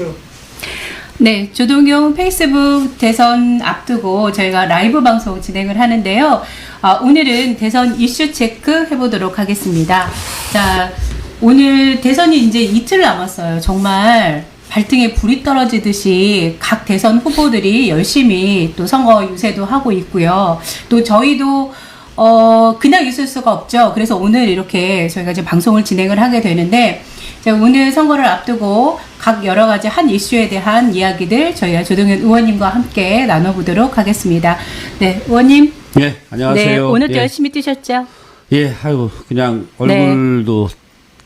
주십시오. 네, 조동용 페이스북 대선 앞두고 저희가 라이브 방송 진행을 하는데요. 오늘은 대선 이슈 체크 해보도록 하겠습니다. 자, 오늘 대선이 이제 이틀 남았어요. 정말 발등에 불이 떨어지듯이 각 대선 후보들이 열심히 또 선거 유세도 하고 있고요. 또 저희도 그냥 있을 수가 없죠. 그래서 오늘 이렇게 저희가 이제 방송을 진행을 하게 되는데, 자, 오늘 선거를 앞두고 각 여러 가지 한 이슈에 대한 이야기들 저희가 조동현 의원님과 함께 나눠보도록 하겠습니다. 네, 의원님. 예, 안녕하세요. 네, 오늘도 예. 열심히 뛰셨죠? 예, 아이고, 그냥 얼굴도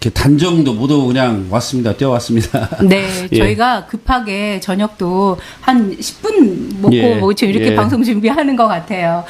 이렇게 단정도 못 오고 그냥 왔습니다. 뛰어왔습니다. 네, 예. 저희가 급하게 저녁도 한 10분 먹고 예, 뭐 지금 이렇게 예. 방송 준비하는 것 같아요.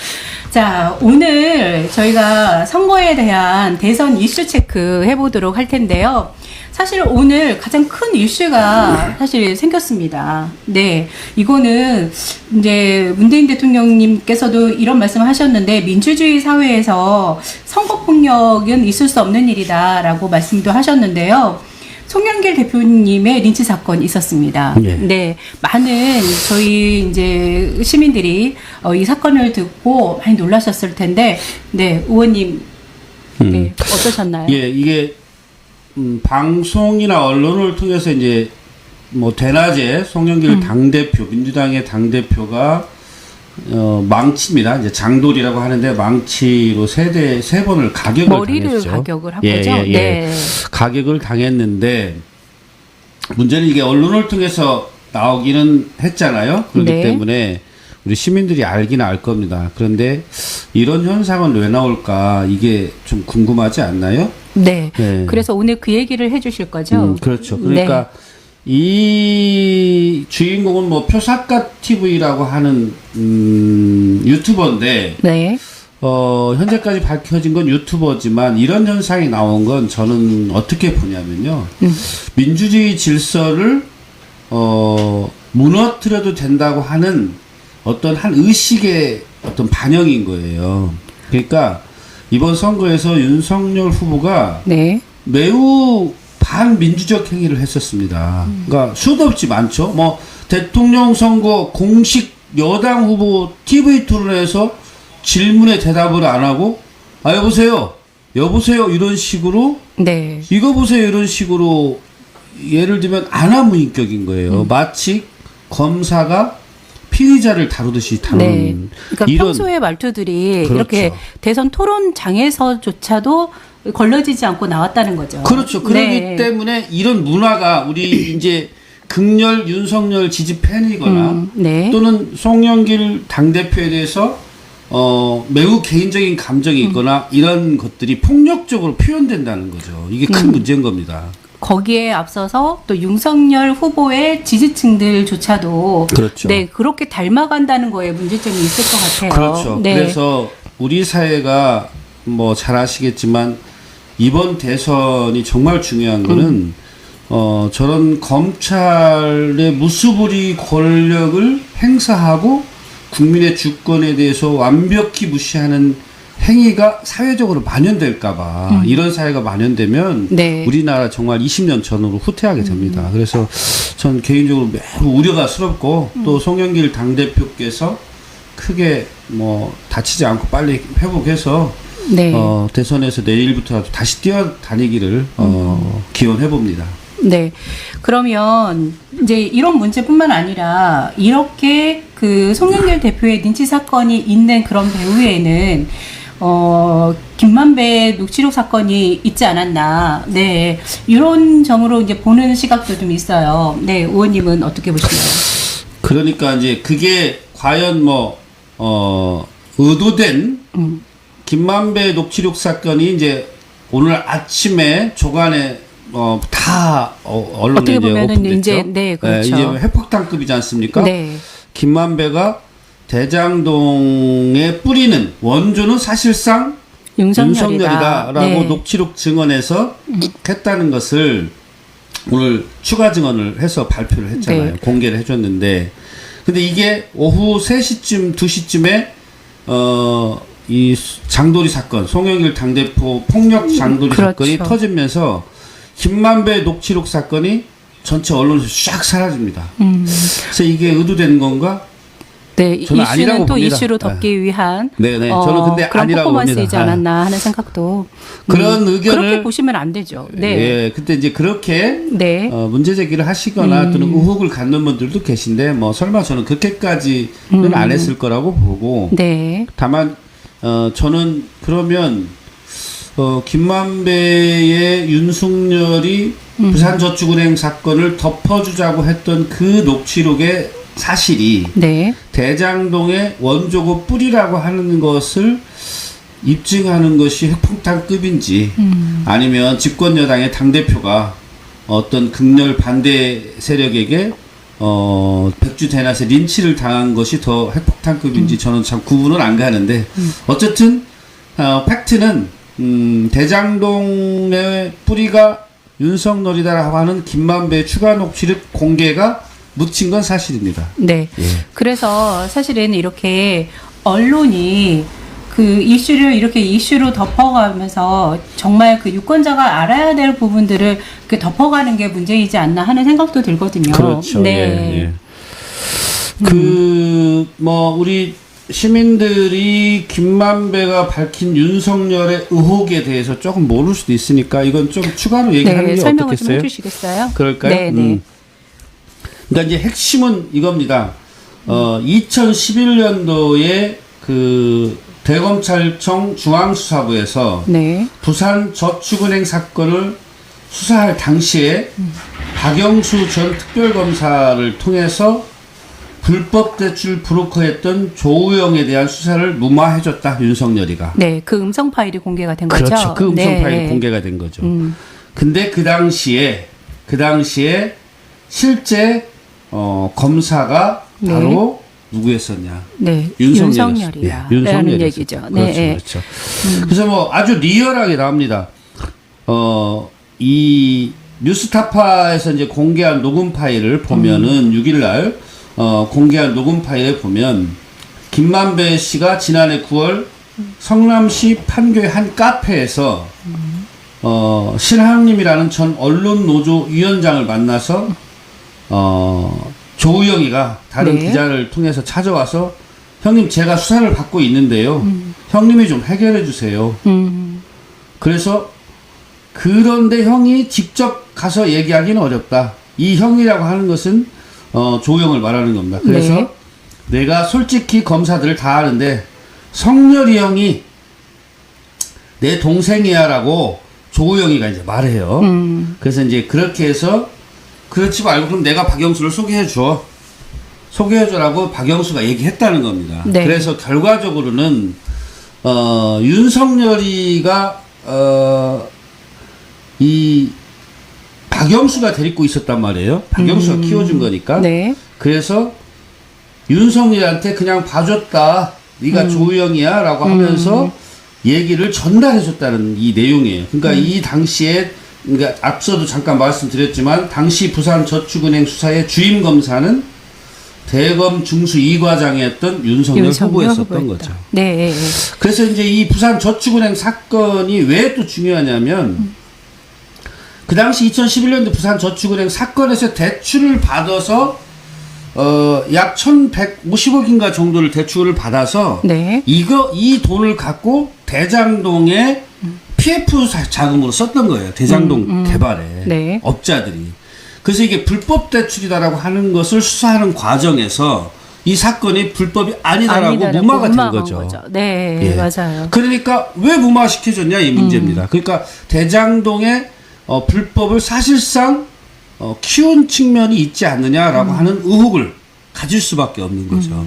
자, 오늘 저희가 선거에 대한 대선 이슈 체크 해보도록 할 텐데요. 사실 오늘 가장 큰 이슈가 사실 생겼습니다. 네, 이거는 이제 문재인 대통령님께서도 이런 말씀을 하셨는데, 민주주의 사회에서 선거폭력은 있을 수 없는 일이다라고 말씀도 하셨는데요. 송영길 대표님의 린치 사건이 있었습니다. 예. 네, 많은 저희 이제 시민들이 이 사건을 듣고 많이 놀라셨을 텐데, 네, 의원님, 네, 어떠셨나요? 예, 이게 방송이나 언론을 통해서 이제 뭐 대낮에 송영길 당대표, 민주당의 당대표가 망치입니다. 이제 장돌이라고 하는데 망치로 세 번을 가격을 머리를 당했죠. 가격을 한 예, 거죠? 예, 예. 네. 가격을 당했는데, 문제는 이게 언론을 통해서 나오기는 했잖아요. 그렇기 네. 때문에 우리 시민들이 알기는 알 겁니다. 그런데 이런 현상은 왜 나올까, 이게 좀 궁금하지 않나요? 네. 네. 그래서 오늘 그 얘기를 해주실 거죠? 그렇죠. 그러니까 이 주인공은 뭐 표사카 TV라고 하는 유튜버인데, 네. 현재까지 밝혀진 건 유튜버지만 이런 현상이 나온 건 저는 어떻게 보냐면요. 민주주의 질서를 무너뜨려도 된다고 하는 어떤 한 의식의 어떤 반영인 거예요. 그러니까 이번 선거에서 윤석열 후보가 네. 매우 반민주적 행위를 했었습니다. 그러니까 수도 없이 많죠. 뭐 대통령 선거 공식 여당 후보 TV 토론에서 질문에 대답을 안 하고, 여보세요 이런 식으로, 네. 이거 보세요 이런 식으로, 예를 들면 아나무인격인 거예요. 마치 검사가 피의자를 다루듯이 다루는. 네. 그러니까 이런, 평소의 말투들이 그렇죠. 이렇게 대선 토론장에서조차도 걸러지지 않고 나왔다는 거죠. 그렇죠. 그렇기 네. 때문에 이런 문화가 우리 이제 극렬 윤석열 지지 팬이거나 네. 또는 송영길 당대표에 대해서 매우 개인적인 감정이 있거나 이런 것들이 폭력적으로 표현된다는 거죠. 이게 큰 문제인 겁니다. 거기에 앞서서 또 윤석열 후보의 지지층들조차도 그렇죠. 네, 그렇게 닮아간다는 거에 문제점이 있을 것 같아요. 그렇죠. 네. 그래서 우리 사회가 뭐 잘 아시겠지만 이번 대선이 정말 중요한 거는 저런 검찰의 무수부리 권력을 행사하고 국민의 주권에 대해서 완벽히 무시하는 행위가 사회적으로 만연될까봐, 이런 사회가 만연되면 네. 우리나라 정말 20년 전으로 후퇴하게 됩니다. 그래서 전 개인적으로 매우 우려가 스럽고, 또 송영길 당대표께서 크게 뭐 다치지 않고 빨리 회복해서 네. 대선에서 내일부터라도 다시 뛰어다니기를 기원해 봅니다. 네. 그러면 이제 이런 문제뿐만 아니라 이렇게 그 송영길 대표의 린치 사건이 있는 그런 배후에는 김만배 녹취록 사건이 있지 않았나. 네. 이런 점으로 이제 보는 시각도 좀 있어요. 네. 의원님은 어떻게 보시나요? 그러니까 이제 그게 과연 뭐 의도된 김만배 녹취록 사건이 이제 오늘 아침에 조간에 다 언론에 어떻게 이제 보면은 오픈됐죠. 이제 네, 그렇죠. 이제 핵폭탄급이지 않습니까? 네. 김만배가 대장동에 뿌리는 원조는 사실상 윤석열이다라고 네. 녹취록 증언에서 했다는 것을 오늘 추가 증언을 해서 발표를 했잖아요. 네. 공개를 해줬는데, 근데 이게 오후 3시쯤 2시쯤에 이 장도리 사건, 송영길 당대표 폭력 장도리 그렇죠. 사건이 터지면서 김만배 녹취록 사건이 전체 언론에서 쫙 사라집니다. 그래서 이게 의도된 건가? 네, 저는 이슈는 아니라고 또 봅니다. 이슈로 덮기 위한 네네. 저는 근데 그런 아니라고 퍼포먼스이지 봅니다. 않았나 하는 생각도 그런 의견을 그렇게 보시면 안 되죠. 네, 예, 그때 이제 그렇게 네, 문제 제기를 하시거나 또는 의혹을 갖는 분들도 계신데 뭐 설마 저는 그렇게까지는 안 했을 거라고 보고 네, 다만 저는 그러면 김만배의 윤석열이 부산저축은행 사건을 덮어주자고 했던 그 녹취록의 사실이 네, 대장동의 원조고 뿌리라고 하는 것을 입증하는 것이 핵폭탄급인지 아니면 집권 여당의 당대표가 어떤 극렬 반대 세력에게 백주 대낮에 린치를 당한 것이 더 핵폭탄급인지 저는 참 구분은 안 가는데 어쨌든 팩트는 대장동의 뿌리가 윤석열이다라고 하는 김만배의 추가 녹취록 공개가 묻힌 건 사실입니다. 네. 예. 그래서 사실은 이렇게 언론이 그 이슈를 이렇게 이슈로 덮어가면서 정말 그 유권자가 알아야 될 부분들을 그 덮어가는 게 문제이지 않나 하는 생각도 들거든요. 그렇죠. 네. 예, 예. 뭐 우리 시민들이 김만배가 밝힌 윤석열의 의혹에 대해서 조금 모를 수도 있으니까 이건 좀 추가로 얘기하는 게 설명을 좀 어떻겠어요? 해주시겠어요? 그럴까요? 네, 네. 그러니까 이제 핵심은 이겁니다. 2011년도에 그 대검찰청 중앙수사부에서 네. 부산저축은행 사건을 수사할 당시에 박영수 전 특별검사를 통해서 불법 대출 브로커였던 조우영에 대한 수사를 무마해줬다 윤석열이가. 네, 그 음성 파일이 공개가 된 거죠. 그렇죠. 그 음성 네. 파일이 공개가 된 거죠. 근데 그 당시에 실제 검사가 바로 누구였었냐? 네, 윤석열이었습니다. 윤석열이라는 얘기죠. 네, 그렇죠, 그렇죠. 그래서 뭐 아주 리얼하게 나옵니다. 이 뉴스타파에서 이제 공개한 녹음 파일을 보면은 6일날 공개한 녹음 파일에 보면 김만배 씨가 지난해 9월 성남시 판교의 한 카페에서 신하영님이라는 전 언론노조 위원장을 만나서 조우영이가 다른 네. 기자를 통해서 찾아와서 형님 제가 수사를 받고 있는데요. 형님이 좀 해결해 주세요. 그래서 그런데 형이 직접 가서 얘기하기는 어렵다. 이 형이라고 하는 것은 조우영을 말하는 겁니다. 그래서 네. 내가 솔직히 검사들을 다 아는데 성렬이 형이 내 동생이야라고 조우영이가 이제 말해요. 그래서 이제 그렇게 해서 그렇지 말고 그럼 내가 박영수를 소개해줘라고 박영수가 얘기했다는 겁니다. 네. 그래서 결과적으로는 윤석열이가 이 박영수가 데리고 있었단 말이에요. 박영수가 키워준 거니까. 네. 그래서 윤석열한테 그냥 봐줬다. 네가 조우영이야라고 하면서 얘기를 전달해줬다는 이 내용이에요. 그러니까 이 당시에 그러니까 앞서도 잠깐 말씀드렸지만 당시 부산저축은행 수사의 주임 검사는 대검 중수 2과장이었던 윤석열 후보였었던 거죠. 네. 그래서 이제 이 부산저축은행 사건이 왜 또 중요하냐면 그 당시 2011년도 부산저축은행 사건에서 대출을 받아서 약 1,150억인가 정도를 대출을 받아서 네. 이 돈을 갖고 대장동에 PF 자금으로 썼던 거예요. 대장동 개발에 네. 업자들이. 그래서 이게 불법 대출이다라고 하는 것을 수사하는 과정에서 이 사건이 불법이 아니다라고 무마가 된 거죠. 네, 예. 맞아요. 그러니까 왜 무마시켜줬냐 이 문제입니다. 그러니까 대장동의 불법을 사실상 키운 측면이 있지 않느냐라고 하는 의혹을 가질 수밖에 없는 거죠.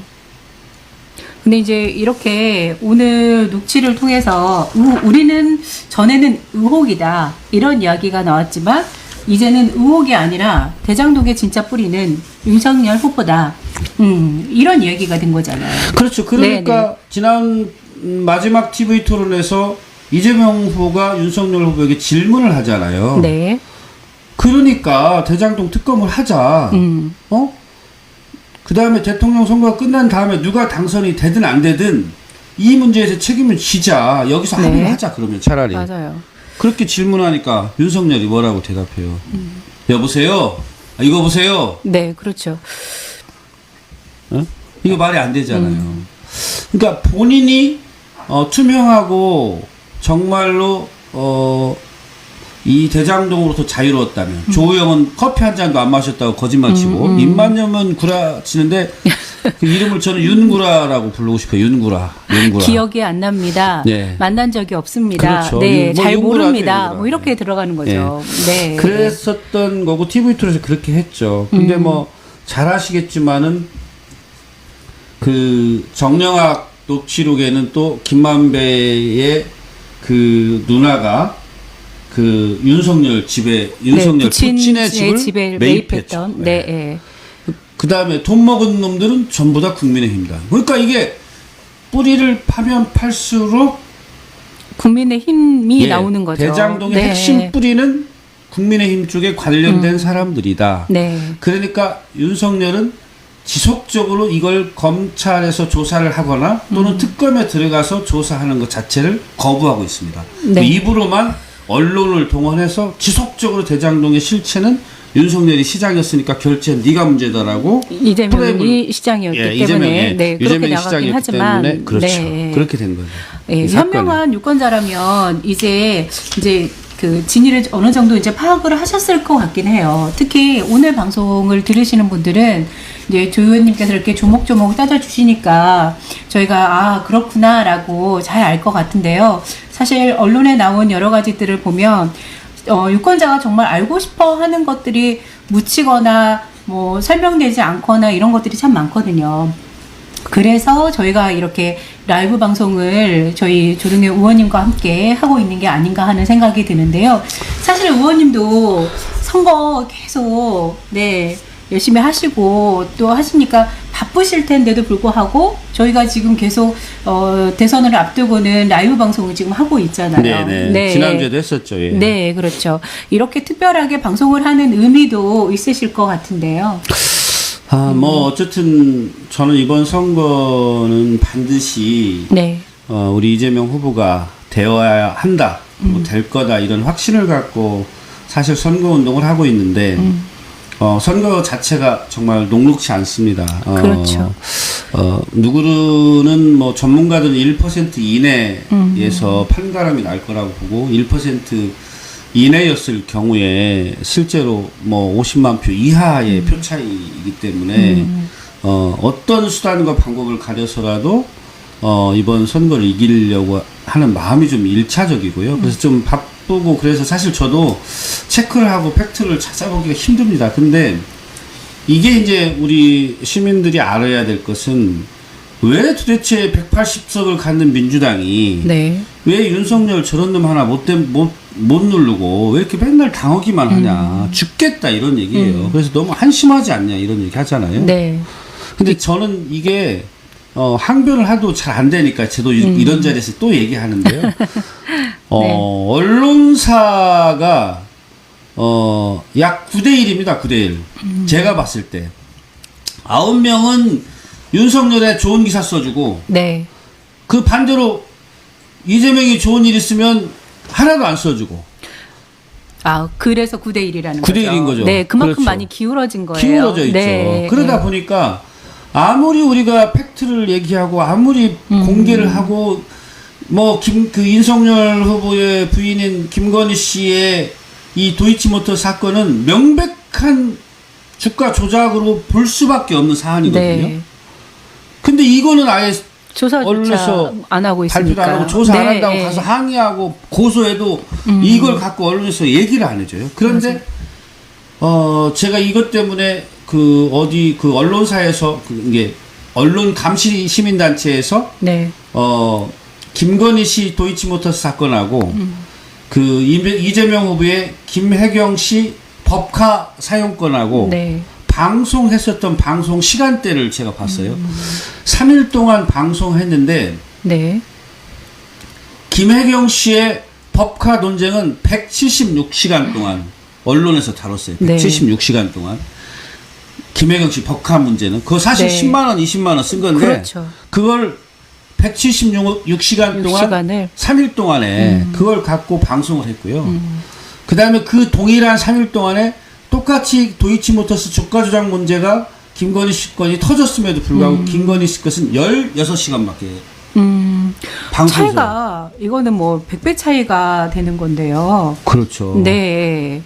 근데 이제 이렇게 오늘 녹취를 통해서 우리는 전에는 의혹이다 이런 이야기가 나왔지만 이제는 의혹이 아니라 대장동의 진짜 뿌리는 윤석열 후보다 이런 이야기가 된 거잖아요. 그렇죠. 그러니까 네네. 지난 마지막 TV 토론에서 이재명 후보가 윤석열 후보에게 질문을 하잖아요. 네. 그러니까 대장동 특검을 하자. 그 다음에 대통령 선거가 끝난 다음에 누가 당선이 되든 안 되든 이 문제에서 책임을 지자. 여기서 네. 합의를 하자. 그러면 차라리. 맞아요. 그렇게 질문하니까 윤석열이 뭐라고 대답해요. 여보세요. 이거 보세요. 네, 그렇죠. 어? 이거 말이 안 되잖아요. 그러니까 본인이 투명하고 정말로 이 대장동으로부터 자유로웠다면 조우영은 커피 한 잔도 안 마셨다고 거짓말치고 임만념은 구라치는데 그 이름을 저는 윤구라라고 부르고 싶어요. 윤구라. 기억이 안 납니다. 네. 만난 적이 없습니다. 그렇죠. 네, 뭐 잘 윤구라죠, 모릅니다. 윤구라. 뭐 이렇게 들어가는 거죠. 네. 그랬었던 거고 TV2에서 그렇게 했죠. 근데 뭐 잘 아시겠지만은 그 정영학 녹취록에는 또 김만배의 그 누나가 그 윤석열 부친의 집을 매입했던. 네. 네. 그 다음에 돈 먹은 놈들은 전부 다 국민의힘이다. 그러니까 이게 뿌리를 파면 팔수록 국민의힘이 나오는 거죠. 대장동의 네. 핵심 뿌리는 국민의힘 쪽에 관련된 사람들이다. 네. 그러니까 윤석열은 지속적으로 이걸 검찰에서 조사를 하거나 또는 특검에 들어가서 조사하는 것 자체를 거부하고 있습니다. 네. 입으로만 언론을 동원해서 지속적으로 대장동의 실체는 윤석열이 시장이었으니까 결제는 네가 문제다라고 이재명이 시장이었기 때문에 네, 그렇게 나가긴 하지만 때문에 그렇죠. 네. 그렇게 된 거죠. 네, 현명한 유권자라면 이제 그 진위를 어느 정도 이제 파악을 하셨을 것 같긴 해요. 특히 오늘 방송을 들으시는 분들은 이제 조 의원님께서 이렇게 조목조목 따져주시니까 저희가 그렇구나라고 잘 알 것 같은데요. 사실 언론에 나온 여러 가지들을 보면 유권자가 정말 알고 싶어 하는 것들이 묻히거나 뭐 설명되지 않거나 이런 것들이 참 많거든요. 그래서 저희가 이렇게 라이브 방송을 저희 조동현 의원님과 함께 하고 있는 게 아닌가 하는 생각이 드는데요. 사실 의원님도 선거 계속 열심히 하시고 또 하시니까 바쁘실 텐데도 불구하고 저희가 지금 계속 대선을 앞두고는 라이브 방송을 지금 하고 있잖아요. 네네. 네. 지난주에도 했었죠. 예. 네, 그렇죠. 이렇게 특별하게 방송을 하는 의미도 있으실 것 같은데요. 뭐 어쨌든 저는 이번 선거는 반드시 우리 이재명 후보가 되어야 한다, 뭐 될 거다 이런 확신을 갖고 사실 선거 운동을 하고 있는데 선거 자체가 정말 녹록치 않습니다. 그렇죠. 누구는 뭐 전문가들은 1% 이내에서 판가름이 날 거라고 보고 1% 이내였을 경우에 실제로 뭐 50만 표 이하의 표 차이이기 때문에 어떤 수단과 방법을 가려서라도 이번 선거를 이기려고 하는 마음이 좀 일차적이고요. 그래서 좀 바쁘고 그래서 사실 저도 체크를 하고 팩트를 찾아보기가 힘듭니다. 근데 이게 이제 우리 시민들이 알아야 될 것은 왜 도대체 180석을 갖는 민주당이 왜 윤석열 저런 놈 하나 못 누르고 왜 이렇게 맨날 당하기만 하냐 죽겠다 이런 얘기예요. 그래서 너무 한심하지 않냐 이런 얘기 하잖아요. 근데 저는 이게 항변을 하도 잘 안 되니까 저도 이런 자리에서 또 얘기하는데요. 언론사가 약 9대1입니다. 9대1. 제가 봤을 때 9명은 윤석열에 좋은 기사 써주고 그 반대로 이재명이 좋은 일 있으면 하나도 안 써주고. 그래서 9대1이라는 9대1인 거죠. 네, 그만큼 그렇죠. 많이 기울어진 거예요. 기울어져 있죠. 그러다 보니까 아무리 우리가 팩트를 얘기하고 아무리 공개를 하고 뭐 그 윤석열 후보의 부인인 김건희 씨의 이 도이치모터 사건은 명백한 주가 조작으로 볼 수밖에 없는 사안이거든요. 근데 이거는 아예 조사조차 안 하고 있으니까. 발표도 안 하고 조사 안 한다고 가서 항의하고 고소해도 이걸 갖고 언론에서 얘기를 안 해줘요. 그런데 제가 이것 때문에 그 언론사에서 이게 언론 감시 시민단체에서 김건희 씨 도이치모터스 사건하고 그 이재명 후보의 김혜경 씨 법카 사용권하고 방송했었던 방송 시간대를 제가 봤어요. 3일 동안 방송했는데 김혜경 씨의 법카 논쟁은 176시간 동안 언론에서 다뤘어요. 176시간 동안. 김혜경 씨 법카 문제는 그거 사실 10만 원, 20만 원 쓴 건데 그걸 176시간 동안 3일 동안에 그걸 갖고 방송을 했고요. 그 다음에 그 동일한 3일 동안에 똑같이 도이치모터스 주가 조작 문제가 김건희 씨 건이 터졌음에도 불구하고 김건희 씨 것은 16시간밖에 방송에서. 차이가 이거는 뭐 100배 차이가 되는 건데요. 그렇죠. 네.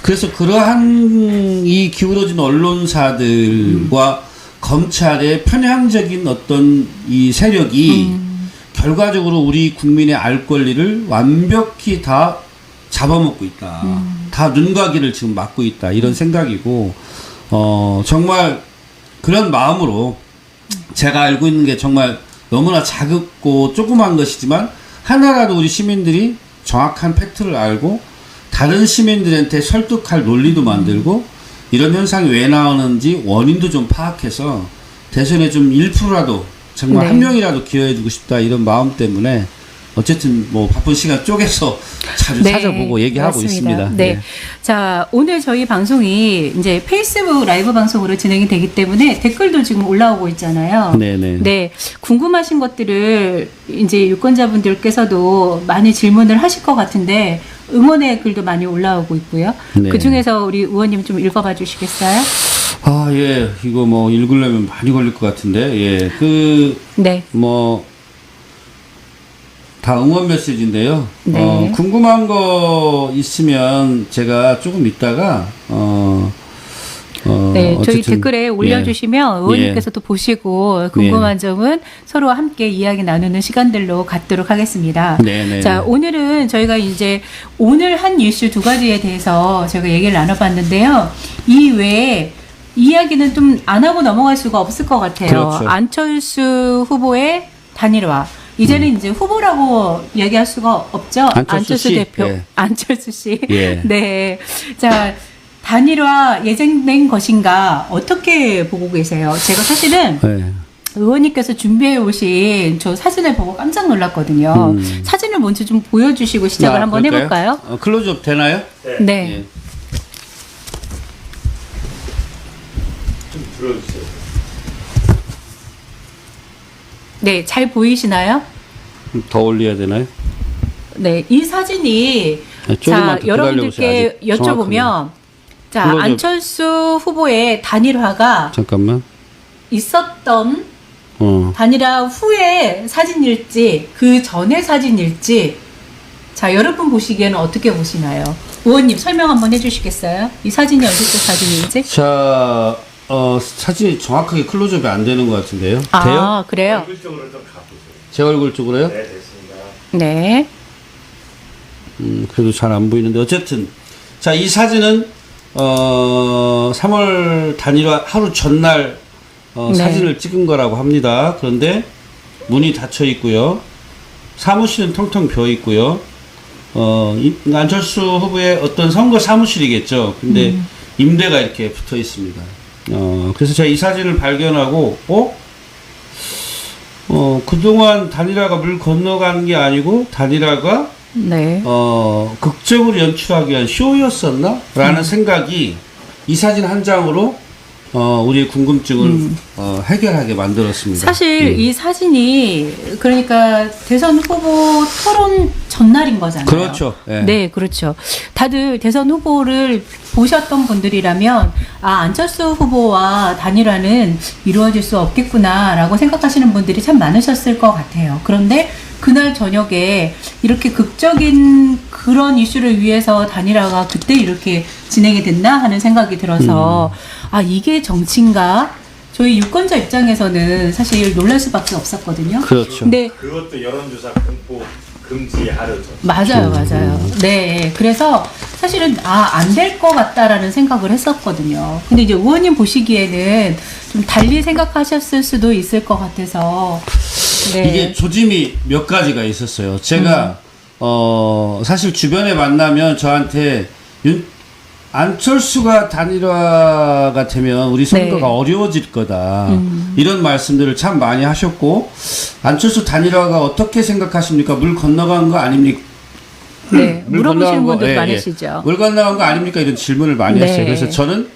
그래서 그러한 이 기울어진 언론사들과 검찰의 편향적인 어떤 이 세력이 결과적으로 우리 국민의 알 권리를 완벽히 다 잡아먹고 있다. 다 눈과 귀를 지금 막고 있다. 이런 생각이고, 정말 그런 마음으로 제가 알고 있는 게 정말 너무나 작고 조그만 것이지만 하나라도 우리 시민들이 정확한 팩트를 알고 다른 시민들한테 설득할 논리도 만들고 이런 현상이 왜 나오는지 원인도 좀 파악해서 대선에 좀 1%라도 정말 네. 한 명이라도 기여해주고 싶다 이런 마음 때문에 어쨌든 뭐 바쁜 시간 쪼개서 자주 네, 찾아보고 얘기하고 맞습니다. 있습니다. 네. 자, 오늘 저희 방송이 이제 페이스북 라이브 방송으로 진행이 되기 때문에 댓글도 지금 올라오고 있잖아요. 네네. 네. 궁금하신 것들을 이제 유권자분들께서도 많이 질문을 하실 것 같은데 응원의 글도 많이 올라오고 있고요. 네. 그 중에서 우리 의원님 좀 읽어봐 주시겠어요? 아, 예. 이거 뭐 읽으려면 많이 걸릴 것 같은데, 예. 네. 다 응원 메시지인데요. 네. 궁금한 거 있으면 제가 조금 있다가, 네, 저희 어쨌든, 댓글에 올려주시면 의원님께서도 보시고 궁금한 점은 서로 함께 이야기 나누는 시간들로 갖도록 하겠습니다. 네네. 자, 오늘은 저희가 이제 오늘 한 이슈 두 가지에 대해서 저희가 얘기를 나눠봤는데요. 이 외에 이야기는 좀 안 하고 넘어갈 수가 없을 것 같아요. 그렇죠. 안철수 후보의 단일화. 이제는 이제 후보라고 얘기할 수가 없죠. 안철수 씨? 대표. 예. 안철수 씨. 예. 네. 자, 단일화 예정된 것인가 어떻게 보고 계세요? 제가 사실은 네. 의원님께서 준비해 오신 저 사진을 보고 깜짝 놀랐거든요. 사진을 먼저 좀 보여주시고 시작을 한번 그럴까요? 해볼까요? 클로즈업 되나요? 네. 예. 좀 들어주세요. 네, 잘 보이시나요? 더 올려야 되나요? 네, 이 사진이 네, 자 조금만 더 여러분들께 기다려보세요. 아직 여쭤보면 자 클로즈업. 안철수 후보의 단일화가 잠깐만. 있었던 어. 단일화 후의 사진일지 그 전의 사진일지 자 여러분 보시기에는 어떻게 보시나요? 의원님 설명 한번 해주시겠어요? 이 사진이 어디서 사진인지? 자, 사진이 정확하게 클로즈업이 안 되는 것 같은데요. 돼요? 아 그래요? 얼굴 쪽으로 좀 가보세요. 제 얼굴 쪽으로요? 네, 됐습니다. 네. 그래도 잘 안 보이는데 어쨌든 자, 이 사진은 3월 단일화 하루 전날 네. 사진을 찍은 거라고 합니다. 그런데 문이 닫혀 있고요. 사무실은 텅텅 비어 있고요. 안철수 후보의 어떤 선거 사무실이겠죠. 근데 임대가 이렇게 붙어 있습니다. 그래서 제가 이 사진을 발견하고 그동안 단일화가 물 건너간 게 아니고 단일화가 네. 극적으로 연출하기 위한 쇼였었나? 라는 생각이 이 사진 한 장으로 우리의 궁금증을 해결하게 만들었습니다. 사실 이 사진이 그러니까 대선 후보 토론 전날인 거잖아요. 그렇죠. 예. 네, 그렇죠. 다들 대선 후보를 보셨던 분들이라면 안철수 후보와 단일화는 이루어질 수 없겠구나라고 생각하시는 분들이 참 많으셨을 것 같아요. 그런데 그날 저녁에 이렇게 극적인 그런 이슈를 위해서 단일화가 그때 이렇게 진행이 됐나 하는 생각이 들어서 이게 정치인가? 저희 유권자 입장에서는 사실 놀랄 수밖에 없었거든요. 그렇죠. 근데 그것도 여론조사 공포 금지 하루죠. 맞아요. 네. 그래서 사실은 안 될 것 같다라는 생각을 했었거든요. 근데 이제 의원님 보시기에는 좀 달리 생각하셨을 수도 있을 것 같아서. 네. 이게 조짐이 몇 가지가 있었어요. 제가 사실 주변에 만나면 저한테 안철수가 단일화가 되면 우리 선거가 네. 어려워질 거다. 이런 말씀들을 참 많이 하셨고, 안철수 단일화가 어떻게 생각하십니까? 물 건너간 거 아닙니까? 네. 물 물어보시는 건너간 거, 분들 예, 많으시죠. 물 건너간 거 아닙니까? 이런 질문을 많이 네. 했어요. 그래서 저는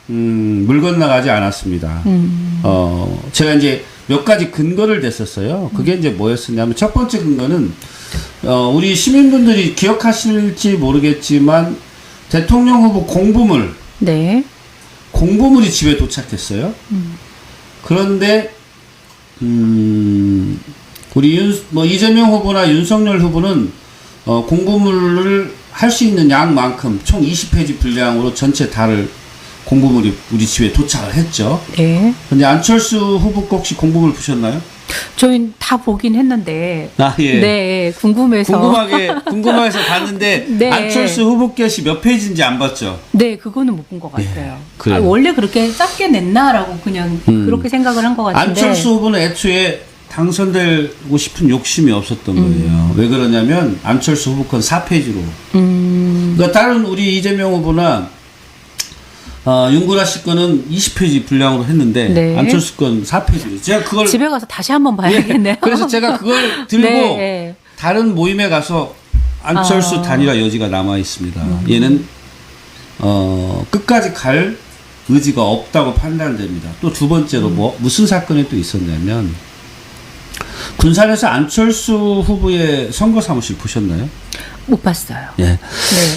물 건너가지 않았습니다. 제가 이제 몇 가지 근거를 댔었어요. 그게 이제 뭐였었냐면, 첫 번째 근거는 우리 시민분들이 기억하실지 모르겠지만 대통령 후보 공보물 네. 공보물이 집에 도착했어요. 그런데 우리 이재명 후보나 윤석열 후보는 공보물을 할 수 있는 양만큼 총 20페이지 분량으로 전체 다를 공보물이 우리 집에 도착을 했죠. 네. 근데 안철수 후보 거 혹시 공보물 보셨나요? 저희는 다 보긴 했는데. 아, 예. 네, 궁금해서. 궁금해서 봤는데 네. 안철수 후보 것이 몇 페이지인지 안 봤죠. 네, 그거는 못 본 것 같아요. 그래요. 원래 그렇게 짧게 냈나라고 그냥 그렇게 생각을 한 것 같은데. 안철수 후보는 애초에 당선되고 싶은 욕심이 없었던 거예요. 왜 그러냐면 안철수 후보 건 4페이지로. 그러니까 다른 우리 이재명 후보나 윤구라 씨 거는 20페이지 분량으로 했는데 네. 안철수 건 4페이지로. 제가 그걸 집에 가서 다시 한번 봐야겠네요. 그래서 제가 그걸 들고 네. 다른 모임에 가서 안철수 단일화 여지가 남아 있습니다. 얘는 끝까지 갈 의지가 없다고 판단됩니다. 또 두 번째로 무슨 사건이 또 있었냐면 군산에서 안철수 후보의 선거 사무실 보셨나요? 못 봤어요. 예. 네.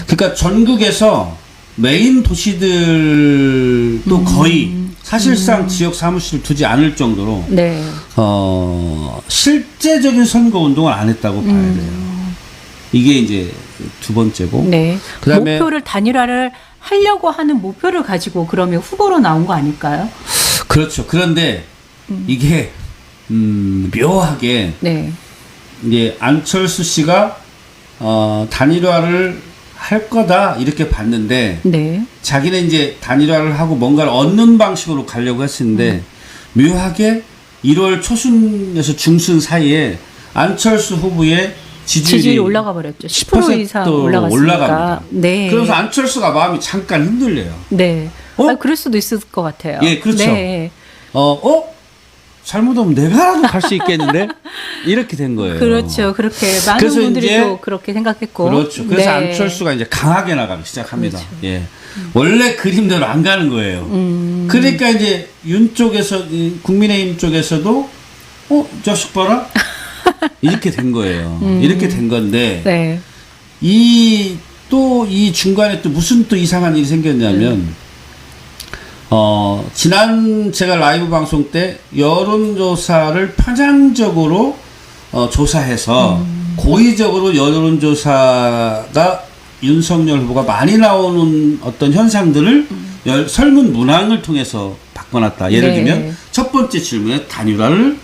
그러니까 전국에서 메인 도시들도 거의 사실상 지역 사무실을 두지 않을 정도로 네. 실제적인 선거 운동을 안 했다고 봐야 돼요. 이게 이제 두 번째고. 네. 그다음에 목표를 단일화를 하려고 하는 목표를 가지고 그러면 후보로 나온 거 아닐까요? 그렇죠. 그런데 이게 묘하게 네. 이제 안철수 씨가 단일화를 할 거다 이렇게 봤는데 네. 자기는 이제 단일화를 하고 뭔가를 얻는 방식으로 가려고 했었는데 묘하게 1월 초순에서 중순 사이에 안철수 후보의 지지율이 올라가 버렸죠. 10% 이상 올라갔으니까. 올라갑니다. 네. 그래서 안철수가 마음이 잠깐 흔들려요. 네. 그럴 수도 있을 것 같아요. 예, 그렇죠. 네. 잘못하면 내가라도 갈 수 있겠는데 이렇게 된 거예요. 그렇죠. 그렇게 많은 그래서 분들이 이제 또 그렇게 생국했고. 그렇죠. 그래서 네. 안철수가 이제 강하게 나가기 시작합니다. 그렇죠. 예. 원래 그림대로 안 가는 거예요. 그러니까 이제 윤 쪽에서 국민의힘 쪽에서도 이 자식 봐라 이렇게 된 거예요. 이렇게 된 건데 네. 이 중간에 또 무슨 또 이상한 일이 생겼냐면 지난 제가 라이브 방송 때 여론조사를 편향적으로 조사해서 고의적으로 여론조사가 윤석열 후보가 많이 나오는 어떤 현상들을 설문 문항을 통해서 바꿔놨다. 예를 네. 들면 첫 번째 질문에 단일화를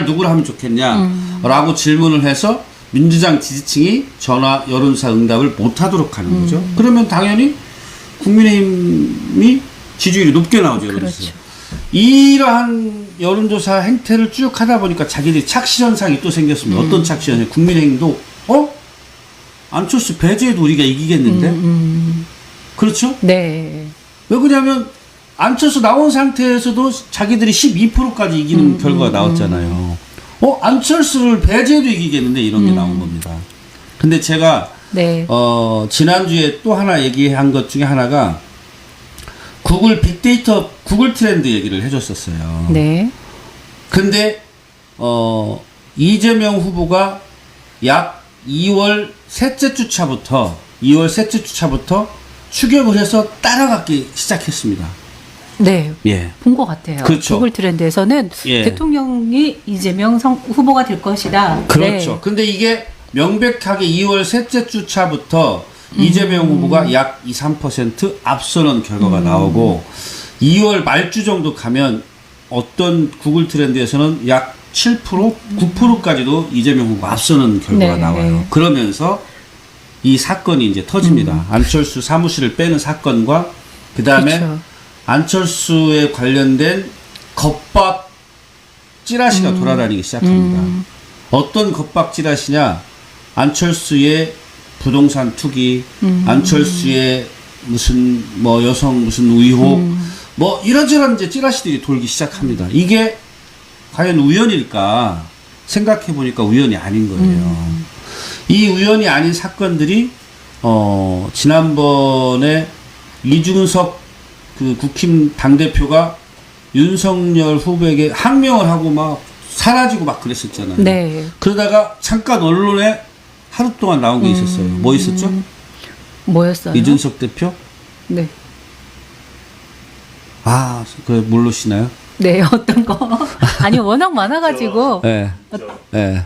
누구로 하면 좋겠냐라고 질문을 해서 민주당 지지층이 전화 여론조사 응답을 못하도록 하는 거죠. 그러면 당연히 국민의힘이 지지율이 높게 나오죠. 그렇죠. 이러한 여론조사 행태를 쭉 하다 보니까 자기들이 착시현상이 또 생겼습니다. 어떤 착시현상? 국민의힘도 안철수 배제해도 우리가 이기겠는데? 그렇죠? 네. 왜 그러냐면 안철수 나온 상태에서도 자기들이 12%까지 이기는 결과가 나왔잖아요. 안철수를 배제해도 이기겠는데 이런 게 나온 겁니다. 근데 제가 네. 지난주에 또 하나 얘기한 것 중에 하나가 구글 빅데이터, 구글 트렌드 얘기를 해줬었어요. 네. 근데, 이재명 후보가 약 2월 셋째 주차부터 추격을 해서 따라가기 시작했습니다. 네. 예. 본 것 같아요. 그렇죠. 구글 트렌드에서는 예. 대통령이 이재명 후보가 될 것이다. 그렇죠. 네. 근데 이게 명백하게 2월 셋째 주차부터 이재명 후보가 약 2, 3% 앞서는 결과가 나오고 2월 말주 정도 가면 어떤 구글 트렌드에서는 약 7%, 9%까지도 이재명 후보가 앞서는 결과가 네. 나와요. 그러면서 이 사건이 이제 터집니다. 안철수 사무실을 빼는 사건과 그다음에 그렇죠. 안철수에 관련된 겁박 찌라시가 돌아다니기 시작합니다. 어떤 겁박 찌라시냐? 안철수의 부동산 투기, 안철수의 무슨 여성 무슨 의혹, 이런저런 이제 찌라시들이 돌기 시작합니다. 이게 과연 우연일까 생각해 보니까 우연이 아닌 거예요. 이 우연이 아닌 사건들이 지난번에 이준석 그 국힘 당대표가 윤석열 후보에게 항명을 하고 막 사라지고 막 그랬었잖아요. 네. 그러다가 잠깐 언론에 하루 동안 나온 게 있었어요. 뭐 있었죠? 뭐였어요? 이준석 대표 네. 아, 그 모르시나요? 네, 어떤 거? 아니, 워낙 많아가지고. 네. 네.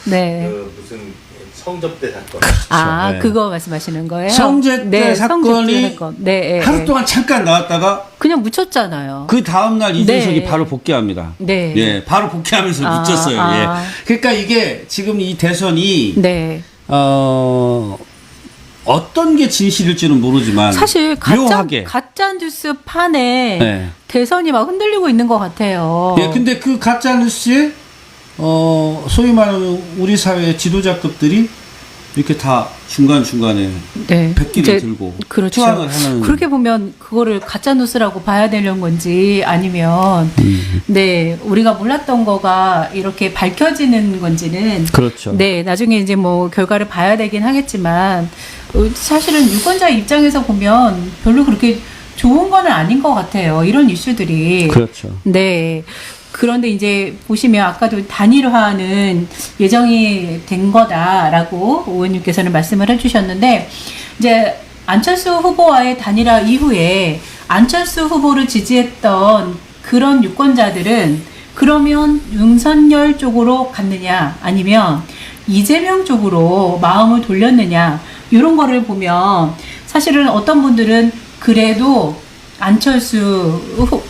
네. 그 무슨 성접대 사건. 아, 네. 그거 말씀하시는 거예요? 성접대 사건이 성접대 사건. 네, 하루 동안 잠깐 나왔다가 그냥 묻혔잖아요. 그 다음날 이준석이 네. 바로 복귀합니다. 네. 예, 바로 복귀하면서 아, 묻혔어요. 아. 예. 그러니까 이게 지금 이 대선이 네. 어떤 게 진실일지는 모르지만 사실 묘하게. 가짜 뉴스 판에 네. 대선이 막 흔들리고 있는 것 같아요. 예, 근데 그 가짜 뉴스에 소위 말하는 우리 사회의 지도자급들이 이렇게 다 중간중간에 네. 백기를 이제 들고 그렇죠. 투항을 하는. 그렇게 보면 그거를 가짜 뉴스라고 봐야 되는 건지 아니면 네 우리가 몰랐던 거가 이렇게 밝혀지는 건지는 그렇죠. 네 나중에 이제 뭐 결과를 봐야 되긴 하겠지만 사실은 유권자 입장에서 보면 별로 그렇게 좋은 거는 아닌 것 같아요. 이런 이슈들이. 그렇죠. 네. 그런데 이제 보시면 아까도 단일화는 예정이 된 거다라고 의원님께서는 말씀을 해주셨는데 이제 안철수 후보와의 단일화 이후에 안철수 후보를 지지했던 그런 유권자들은 그러면 윤석열 쪽으로 갔느냐 아니면 이재명 쪽으로 마음을 돌렸느냐 이런 거를 보면 사실은 어떤 분들은 그래도 안철수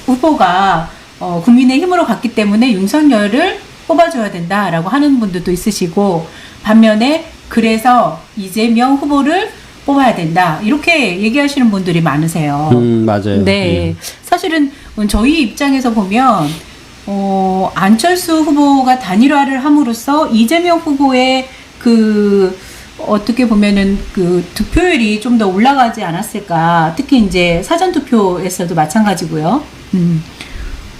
후보가 국민의힘으로 갔기 때문에 윤석열을 뽑아줘야 된다라고 하는 분들도 있으시고 반면에 그래서 이재명 후보를 뽑아야 된다 이렇게 얘기하시는 분들이 많으세요. 맞아요. 네, 사실은 저희 입장에서 보면 안철수 후보가 단일화를 함으로써 이재명 후보의 그 어떻게 보면은 그 득표율이 좀 더 올라가지 않았을까. 특히 이제 사전 투표에서도 마찬가지고요.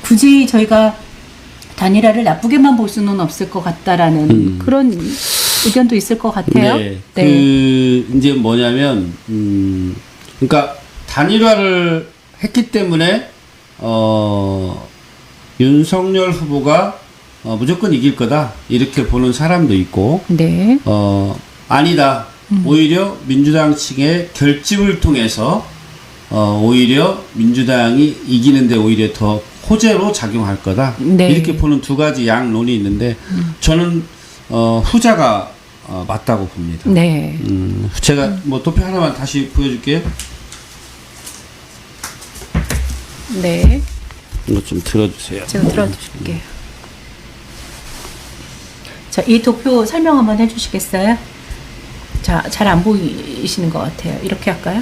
굳이 저희가 단일화를 나쁘게만 볼 수는 없을 것 같다라는 그런 의견도 있을 것 같아요. 네. 그 이제 뭐냐면 그러니까 단일화를 했기 때문에 윤석열 후보가 무조건 이길 거다 이렇게 보는 사람도 있고 네. 아니다. 오히려 민주당 측의 결집을 통해서 오히려 민주당이 이기는데 오히려 더 호재로 작용할 거다. 네. 이렇게 보는 두 가지 양론이 있는데 저는 후자가 맞다고 봅니다. 네. 제가 뭐 도표 하나만 다시 보여줄게요. 네. 이거 좀 들어주세요. 제가 들어드릴게요. 자, 이 도표 설명 한번 해주시겠어요? 자, 잘 안 보이시는 것 같아요. 이렇게 할까요?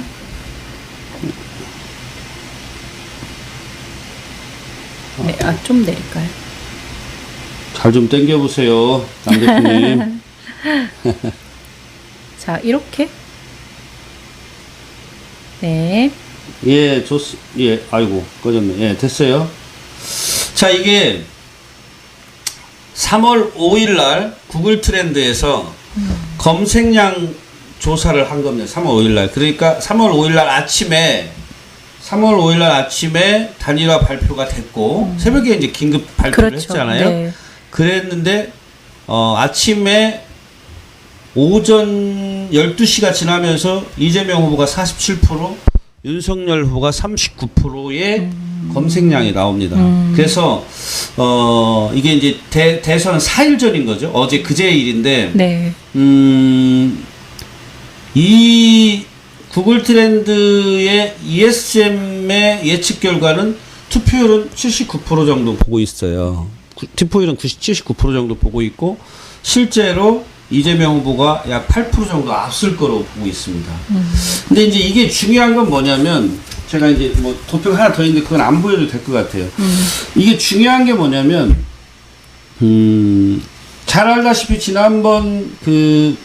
네, 좀 내릴까요? 잘 좀 당겨보세요, 남 대표님. 자, 이렇게. 네. 예, 예, 아이고, 꺼졌네. 예, 됐어요. 자, 이게 3월 5일 날 구글 트렌드에서 검색량 조사를 한 겁니다. 3월 5일 날. 그러니까 3월 5일 날 아침에 단일화 발표가 됐고, 새벽에 이제 긴급 발표를 그렇죠. 했잖아요. 네. 그랬는데, 아침에 오전 12시가 지나면서 이재명 후보가 47%, 윤석열 후보가 39%의 검색량이 나옵니다. 그래서 이게 이제 대선 4일 전인 거죠. 어제 그제 일인데 네. 이 구글 트렌드의 ESM의 예측 결과는 투표율은 79% 정도 보고 있어요. 투표율은 79% 정도 보고 있고 실제로 이재명 후보가 약 8% 정도 앞설 거로 보고 있습니다. 근데 이제 이게 중요한 건 뭐냐면 제가 이제 뭐 도표가 하나 더 있는데 그건 안 보여도 될 것 같아요. 이게 중요한 게 뭐냐면 잘 알다시피 지난번 그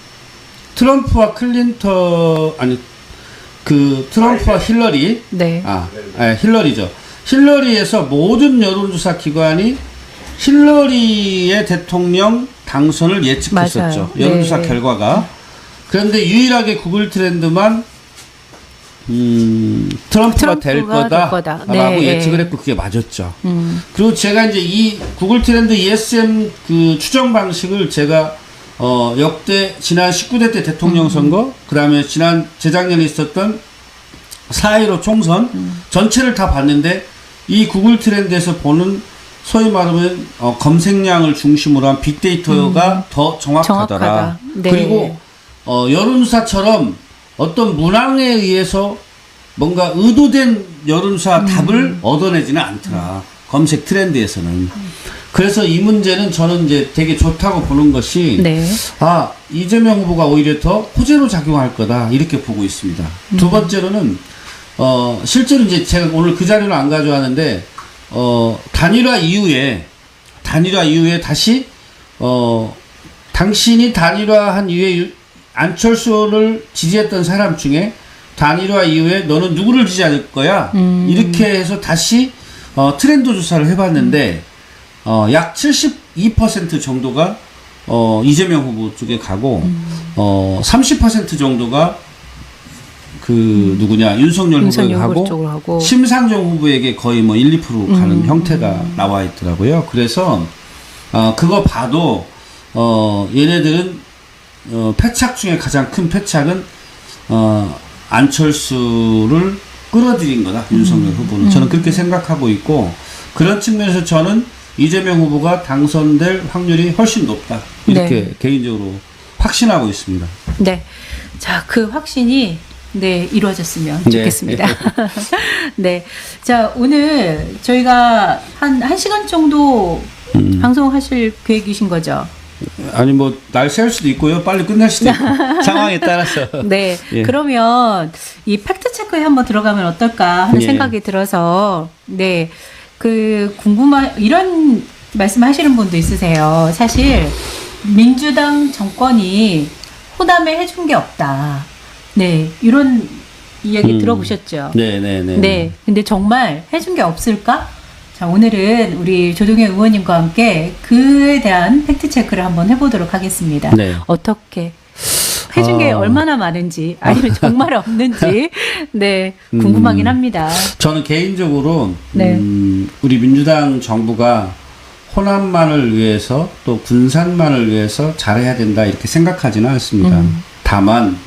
트럼프와 트럼프와 힐러리 네. 힐러리죠. 힐러리에서 모든 여론조사 기관이 힐러리의 대통령 당선을 예측했었죠. 맞아요. 여론조사 네. 결과가. 그런데 유일하게 구글 트렌드만 트럼프가 될 거다라고 네. 예측을 했고 그게 맞았죠. 그리고 제가 이제 이 구글 트렌드 ESM 그 추정 방식을 제가 역대 지난 19대 때 대통령 선거, 그다음에 재작년에 있었던 4.15 총선 전체를 다 봤는데 이 구글 트렌드에서 보는 소위 말하면 검색량을 중심으로 한 빅데이터가 더 정확하더라. 정확하다. 네. 그리고 여론조사처럼 어떤 문항에 의해서 뭔가 의도된 여론조사 답을 얻어내지는 않더라. 검색 트렌드에서는. 그래서 이 문제는 저는 이제 되게 좋다고 보는 것이 네. 이재명 후보가 오히려 더 호재로 작용할 거다 이렇게 보고 있습니다. 두 번째로는 실제로 이제 제가 오늘 그 자료는 안 가져왔는데 단일화 이후에 다시 당신이 단일화한 이후에 안철수를 지지했던 사람 중에 단일화 이후에 너는 누구를 지지할 거야? 이렇게 해서 다시 트렌드 조사를 해봤는데 약 72% 정도가 이재명 후보 쪽에 가고 30% 정도가 윤석열 후보에 하고 심상정 후보에게 거의 뭐 1, 2% 가는 형태가 나와 있더라고요. 그래서 그거 봐도 얘네들은 패착 중에 가장 큰 패착은 안철수를 끌어들인 거다. 윤석열 후보는. 저는 그렇게 생각하고 있고 그런 측면에서 저는 이재명 후보가 당선될 확률이 훨씬 높다. 이렇게 개인적으로 확신하고 있습니다. 네. 자, 그 확신이 이루어졌으면 좋겠습니다. 네. 자, 오늘 저희가 한 1시간 정도 방송하실 계획이신 거죠? 아니 뭐 날 세울 수도 있고요. 빨리 끝날 수도 있고 상황에 따라서. 네. 예. 그러면 이 팩트 체크에 한번 들어가면 어떨까 하는 생각이 들어서 이런 말씀하시는 분도 있으세요. 사실 민주당 정권이 호남에 해준 게 없다. 네. 이런 이야기 들어보셨죠? 네. 근데 정말 해준 게 없을까? 자, 오늘은 우리 조동현 의원님과 함께 그에 대한 팩트체크를 한번 해보도록 하겠습니다. 네. 어떻게 해준 게 얼마나 많은지 아니면 정말 없는지 궁금하긴 합니다. 저는 개인적으로 우리 민주당 정부가 호남만을 위해서 또 군산만을 위해서 잘해야 된다 이렇게 생각하지는 않습니다. 다만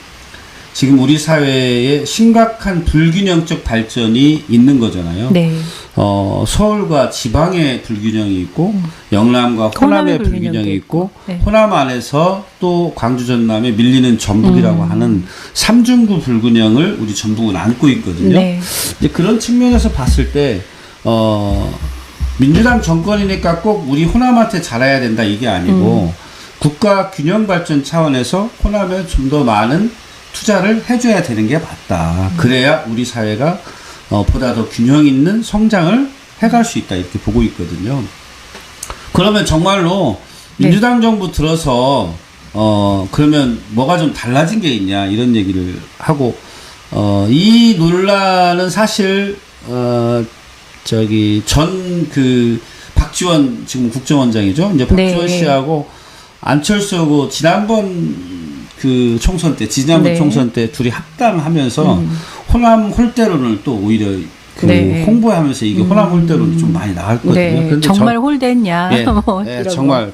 지금 우리 사회에 심각한 불균형적 발전이 있는 거잖아요. 네. 서울과 지방의 불균형이 있고 영남과 호남의 불균형이 있고 호남 안에서 또 광주 전남에 밀리는 전북이라고 하는 삼중구 불균형을 우리 전북은 안고 있거든요. 이제 그런 측면에서 봤을 때 민주당 정권이니까 꼭 우리 호남한테 잘해야 된다 이게 아니고 국가 균형 발전 차원에서 호남에 좀 더 많은 투자를 해줘야 되는 게 맞다. 그래야 우리 사회가 보다 더 균형 있는 성장을 해갈 수 있다 이렇게 보고 있거든요. 그러면 정말로 민주당 정부 들어서 그러면 뭐가 좀 달라진 게 있냐 이런 얘기를 하고 이 논란은 사실 박지원 지금 국정원장이죠. 이제 박지원 씨하고 안철수하고 지난번 총선 때 둘이 합당하면서 호남 홀대론을 또 오히려 홍보하면서 이게 호남 홀대론이 좀 많이 나왔거든요. 정말 홀대냐?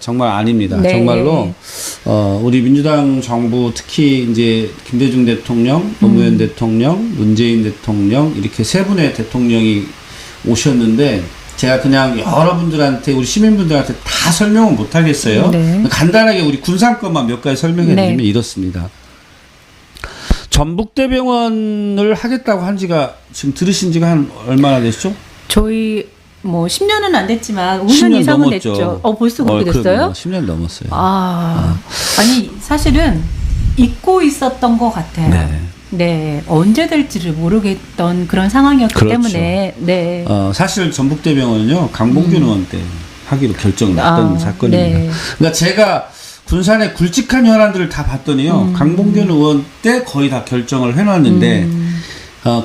정말 아닙니다. 정말로 우리 민주당 정부 특히 이제 김대중 대통령, 노무현 대통령, 문재인 대통령 이렇게 세 분의 대통령이 오셨는데 제가 그냥 여러분들한테 우리 시민분들한테 다 설명은 못 하겠어요. 간단하게 우리 군산 것만 몇 가지 설명해 드리면 이렇습니다. 전북대병원을 하겠다고 한 지가 지금 들으신 지가 한 얼마나 됐죠? 저희 뭐 10년은 안 됐지만 5년 이상은 넘었죠. 됐죠. 벌써 그렇게 됐어요? 10년 넘었어요. 아니 사실은 잊고 있었던 것 같아요. 언제 될지를 모르겠던 그런 상황이었기 때문에 사실 전북대병원은요 강봉균 의원 때 하기로 결정 났던 사건입니다. 그러니까 제가 군산의 굵직한 현안들을 다 봤더니요 강봉균 의원 때 거의 다 결정을 해놨는데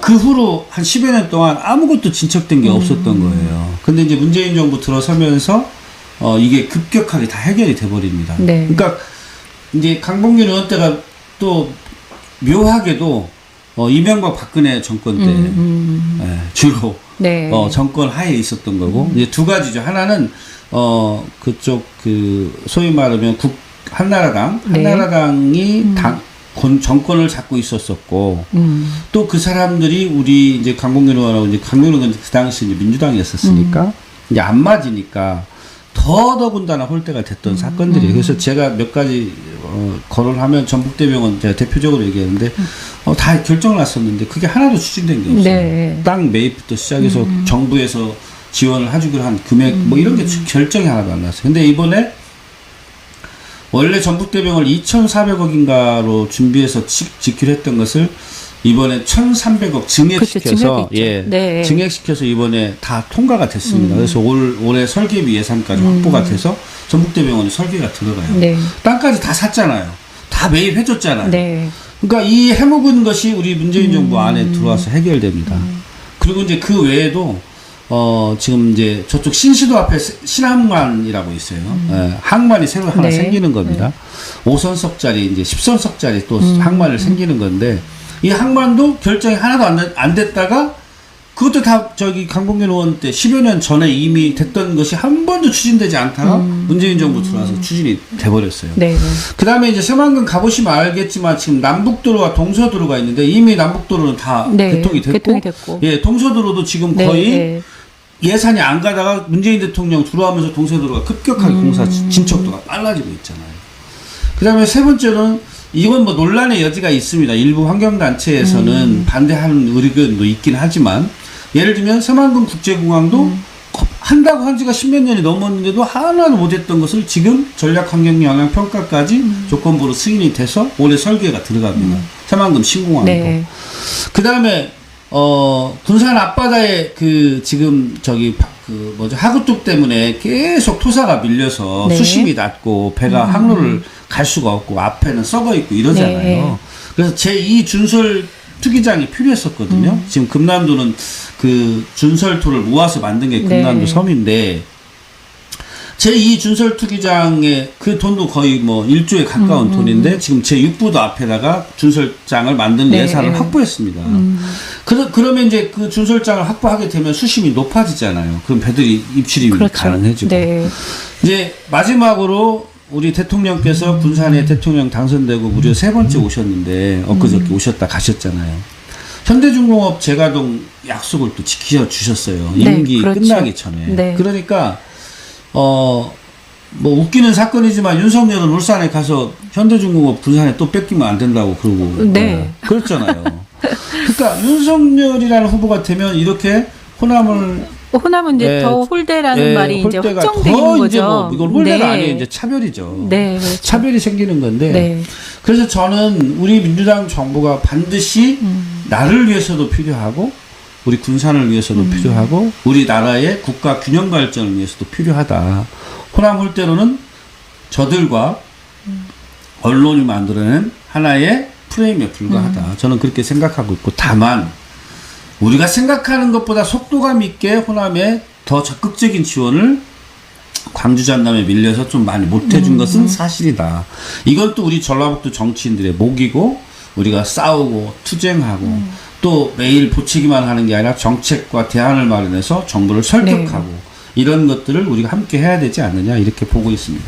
그 후로 한 10여 년 동안 아무것도 진척된 게 없었던 거예요. 근데 이제 문재인 정부 들어서면서 이게 급격하게 다 해결이 돼버립니다. 그러니까 이제 강봉균 의원 때가 또 묘하게도 이명박 박근혜 정권 때 주로 정권 하에 있었던 거고 이제 두 가지죠. 하나는 그쪽 소위 말하면 한나라당이 정권을 잡고 있었었고 또 그 사람들이 우리 이제 강봉균 의원하고 이제 강봉균 의원 그 당시 이제 민주당이었었으니까 이제 안 맞으니까 더더군다나 홀대가 됐던 사건들이에요. 그래서 제가 몇 가지 거론하면 전북대병원 제가 대표적으로 얘기했는데 다 결정 났었는데 그게 하나도 추진된 게 없어요. 네. 땅 매입부터 시작해서 정부에서 지원을 해주기로 한 금액 뭐 이런 게 결정이 하나도 안 났어요. 근데 이번에 원래 전북대병원을 2,400억인가로 준비해서 짓기로 했던 것을 이번에 1,300억 증액시켜서 네. 증액시켜서 이번에 다 통과가 됐습니다. 그래서 올해 설계비 예산까지 확보가 돼서 전북대병원이 설계가 들어가요. 네. 땅까지 다 샀잖아요. 다 매입해줬잖아요. 네. 그러니까 이 해묵은 것이 우리 문재인 정부 안에 들어와서 해결됩니다. 그리고 이제 그 외에도 지금 이제 저쪽 신시도 앞에 신항만이라고 있어요. 항만이 새로 하나 네. 생기는 겁니다. 5선석짜리 이제 10선석짜리 또 항만을 생기는 건데 이 항만도 결정이 하나도 안 됐다가 그것도 다 저기 강봉균 의원 때 10여 년 전에 이미 됐던 것이 한 번도 추진되지 않다가 문재인 정부 들어와서 추진이 돼버렸어요. 네. 그 다음에 이제 새만금 가보시면 알겠지만 지금 남북도로와 동서도로가 있는데 이미 남북도로는 다 네. 개통이 됐고, 예, 동서도로도 지금 네. 거의 네. 예산이 안 가다가 문재인 대통령 들어오면서 동서도로가 급격하게 공사 진척도가 빨라지고 있잖아요. 그 다음에 세 번째는 이건 뭐 논란의 여지가 있습니다. 일부 환경단체에서는 반대하는 의견도 있긴 하지만 예를 들면 새만금 국제공항도 한다고 한 지가 10몇 년이 넘었는데도 하나도 못했던 것을 지금 전략환경영향평가까지 조건부로 승인이 돼서 올해 설계가 들어갑니다. 새만금 신공항도. 네. 그 다음에 군산 앞바다에 그 지금 저기 그 뭐죠 하구뚝 때문에 계속 토사가 밀려서 네. 수심이 낮고 배가 항로를 갈 수가 없고 앞에는 썩어 있고 이러잖아요. 네. 그래서 제2 준설 투기장이 필요했었거든요. 지금 금남도는 그 준설토를 모아서 만든 게 금남도 네. 섬인데 제2 준설 투기장의 그 돈도 거의 뭐 1조에 가까운 돈인데 지금 제6부도 앞에다가 준설장을 만드는 네. 예산을 확보했습니다. 그러면 이제 그 준설장을 확보하게 되면 수심이 높아지잖아요. 그럼 배들이 입출입이 그렇죠. 가능해지고. 네. 이제 마지막으로 우리 대통령께서 군산에 대통령 당선되고 무려 3번째 오셨는데 엊그저께 오셨다 가셨잖아요. 현대중공업 재가동 약속을 또 지켜주셨어요. 임기 네, 그렇죠. 끝나기 전에. 네. 그러니까 뭐 웃기는 사건이지만 윤석열은 울산에 가서 현대중공업 군산에 또 뺏기면 안 된다고 그러고 네. 그랬잖아요. 그러니까 윤석열이라는 후보가 되면 이렇게 호남을 호남은 이제 네. 더 홀대라는 말이 이제 홀대가 확정되는 더 거죠. 이제 뭐 이건 홀대가 네. 아니에요. 이제 차별이죠. 네, 그렇죠. 차별이 생기는 건데. 네. 그래서 저는 우리 민주당 정부가 반드시 나를 위해서도 필요하고 우리 군산을 위해서도 필요하고 우리 나라의 국가 균형 발전을 위해서도 필요하다. 호남 홀대로는 저들과 언론이 만들어낸 하나의 프레임에 불과하다. 저는 그렇게 생각하고 있고 다만 우리가 생각하는 것보다 속도감 있게 호남에 더 적극적인 지원을 광주 전남에 밀려서 좀 많이 못해준 것은 사실이다. 이건 또 우리 전라북도 정치인들의 목이고 우리가 싸우고 투쟁하고 또 매일 보채기만 하는 게 아니라 정책과 대안을 마련해서 정부를 설득하고 이런 것들을 우리가 함께 해야 되지 않느냐 이렇게 보고 있습니다.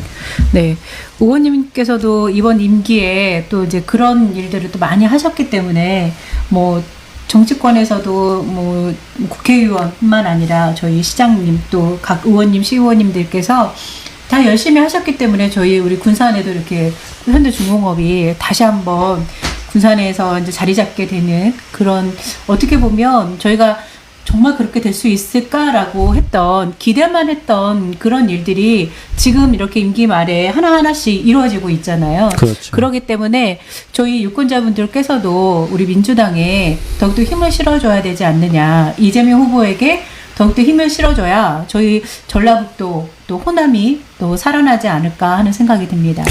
네. 의원님께서도 이번 임기에 또 이제 그런 일들을 또 많이 하셨기 때문에 뭐 정치권에서도 뭐 국회의원뿐만 아니라 저희 시장님 또 각 의원님, 시의원님들께서 다 열심히 하셨기 때문에 저희 우리 군산에도 이렇게 현대중공업이 다시 한번 군산에서 이제 자리 잡게 되는 그런 어떻게 보면 저희가 정말 그렇게 될 수 있을까라고 했던 기대만 했던 그런 일들이 지금 이렇게 임기 말에 하나하나씩 이루어지고 있잖아요. 그렇죠. 그렇기 때문에 저희 유권자분들께서도 우리 민주당에 더욱더 힘을 실어줘야 되지 않느냐. 이재명 후보에게 더욱더 힘을 실어줘야 저희 전라북도 또 호남이 또 살아나지 않을까 하는 생각이 듭니다.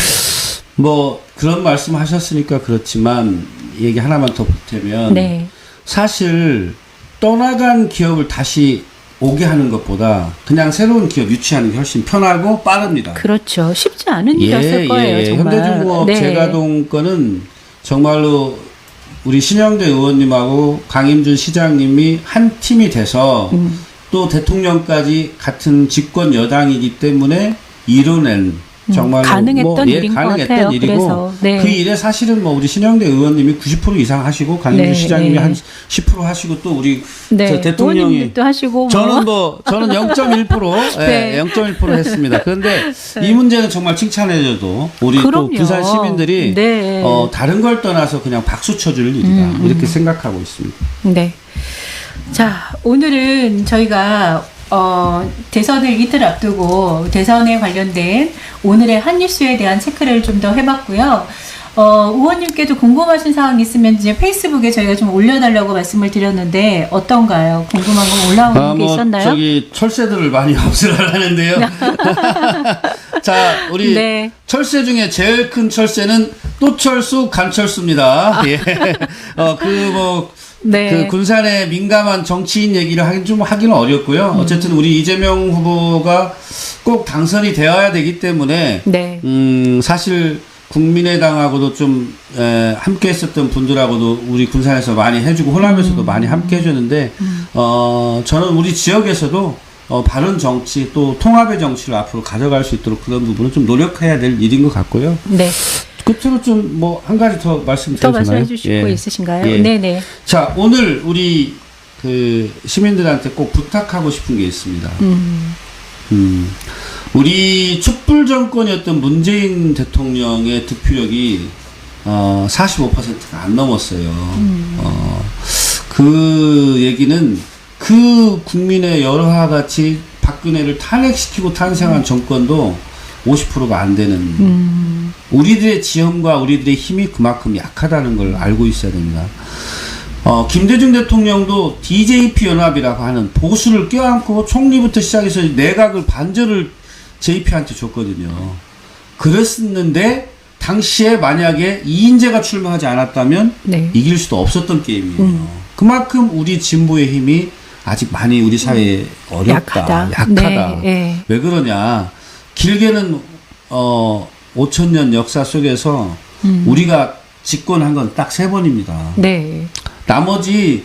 뭐 그런 말씀 하셨으니까 그렇지만 얘기 하나만 더 보태면 네. 사실 떠나간 기업을 다시 오게 하는 것보다 그냥 새로운 기업 유치하는 게 훨씬 편하고 빠릅니다. 그렇죠. 쉽지 않은 일이었을 거예요. 정말. 현대중공업 네. 재가동 건은 정말로 우리 신영대 의원님하고 강임준 시장님이 한 팀이 돼서 또 대통령까지 같은 집권 여당이기 때문에 이뤄낸 정말 가능했던 일인 것 같아요. 일이고 그래서, 네. 그 일에 사실은 뭐 우리 신영대 의원님이 90% 이상 하시고 강윤주 네, 시장님이 네. 한 10% 하시고 또 우리 네. 저 대통령이 의원님들도 하시고 저는 0.1% 네. 0.1% 했습니다. 그런데 이 문제는 정말 칭찬해줘도 우리 그럼요. 또 부산 시민들이 네. 다른 걸 떠나서 그냥 박수 쳐줄 일이다 이렇게 생각하고 있습니다. 네. 자, 오늘은 저희가 대선을 이틀 앞두고 대선에 관련된 오늘의 한 이슈에 대한 체크를 좀 더 해봤고요. 의원님께도 궁금하신 사항 있으면 이제 페이스북에 저희가 좀 올려달라고 말씀을 드렸는데 어떤가요? 궁금한 건 올라오는 게 있었나요? 저기 철새들을 많이 없애라는데요. 자, 우리 네. 철새 중에 제일 큰 철새는 또철수, 간철수입니다. 예. 네. 그 군산의 민감한 정치인 얘기를 하기는 어렵고요. 어쨌든 우리 이재명 후보가 꼭 당선이 되어야 되기 때문에 네. 사실 국민의당하고도 좀 함께 했었던 분들하고도 우리 군산에서 많이 해주고 호남에서도 많이 함께 해줬는데 저는 우리 지역에서도 바른 정치 또 통합의 정치를 앞으로 가져갈 수 있도록 그런 부분은 좀 노력해야 될 일인 것 같고요. 네. 끝으로 좀 뭐 한 가지 더 말씀드려도 또 되나요? 말씀해 주실 거 있으신가요? 예. 네네. 자, 오늘 우리 그 시민들한테 꼭 부탁하고 싶은 게 있습니다. 우리 촛불 정권이었던 문재인 대통령의 득표력이 45%가 안 넘었어요. 그 얘기는 그 국민의 여러와 같이 박근혜를 탄핵시키고 탄생한 정권도 50%가 안 되는 우리들의 지형과 우리들의 힘이 그만큼 약하다는 걸 알고 있어야 됩니다. 김대중 대통령도 DJP 연합이라고 하는 보수를 껴안고 총리부터 시작해서 내각을 반절을 JP한테 줬거든요. 그랬었는데 당시에 만약에 이인재가 출마하지 않았다면 네. 이길 수도 없었던 게임이에요. 그만큼 우리 진보의 힘이 아직 많이 우리 사회에 어렵다. 약하다. 네. 네. 왜 그러냐. 길게는 5,000년 역사 속에서 우리가 집권한 건 딱 3번입니다. 네. 나머지는